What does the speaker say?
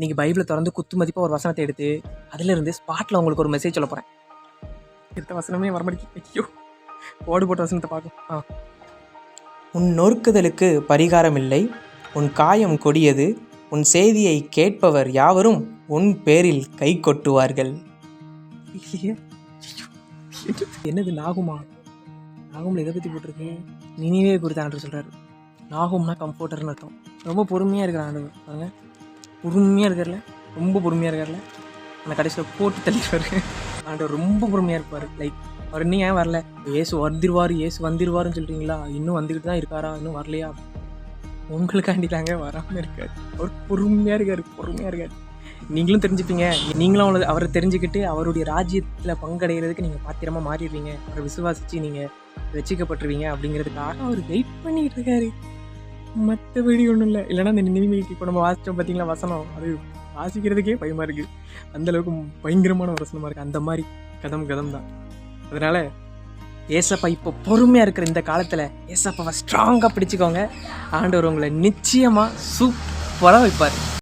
நீங்கள் பைபிளை திறந்து குத்து மதிப்பாக ஒரு வசனத்தை எடுத்து அதிலிருந்து ஸ்பாட்டில் உங்களுக்கு ஒரு மெசேஜ் சொல்ல போகிறேன். எந்த வசனமே வரமாட்டேங்குது. ஐயோ, ஓடு போட்ட வசனத்தை பார்க்கும். உன் நொறுக்குதலுக்கு பரிகாரம் இல்லை, உன் காயம் கொடியது, உன் செய்தியை கேட்பவர் யாவரும் உன் பேரில் கை கொட்டுவார்கள். என்னது நாகுமா? நாகும்ல எதை பற்றி போட்டிருக்கு? நினைவே குறித்த ஆண்டு சொல்கிறாரு. நாகும்னா கம்ஃபோர்டர்னு அர்த்தம். ரொம்ப பொறுமையாக இருக்கிற ஆண்டு பாருங்க. பொறுமையாக இருக்கார்ல, ரொம்ப பொறுமையாக இருக்கார்ல. அந்த கடைசியில் போட்டு தள்ளிடுவார். ஆண்டவர் ரொம்ப பொறுமையாக இருப்பார். லைக் அவர் இன்னும் ஏன் வரல, ஏசு வந்துடுவாருன்னு சொல்கிறீங்களா? இன்னும் வந்துக்கிட்டு தான் இருக்காரா, இன்னும் வரலையா? உங்களுக்காண்டிலாங்க வராமல் இருக்கார். அவர் பொறுமையாக இருக்கார். நீங்களும் தெரிஞ்சுப்பீங்க. நீங்களும் அவரை தெரிஞ்சுக்கிட்டு அவருடைய ராஜ்யத்தில் பங்கடைகிறதுக்கு நீங்கள் பாத்திரமாக மாறிடுவீங்க. அவரை விசுவாசித்து நீங்கள் ரசிக்கப்பட்டுருவீங்க அப்படிங்கிறதுக்காக அவர் வெயிட் பண்ணிக்கிட்டு இருக்காரு. மற்றபடி ஒன்றும் இல்லை. இல்லைனா இந்த நினைவுக்கு இப்போ நம்ம வாசித்தோம் பார்த்தீங்களா வசனம், அது வாசிக்கிறதுக்கே பயமாக இருக்குது. அந்தளவுக்கு பயங்கரமான வசனமாக இருக்குது. அந்த மாதிரி கதம் தான். அதனால் ஏசப்பா இப்போ பொறுமையாக இருக்கிற இந்த காலத்தில் ஏசப்பாவை ஸ்ட்ராங்காக பிடிச்சிக்கோங்க. ஆண்டவர் உங்களை நிச்சயமாக சூப்பராக வைப்பார்.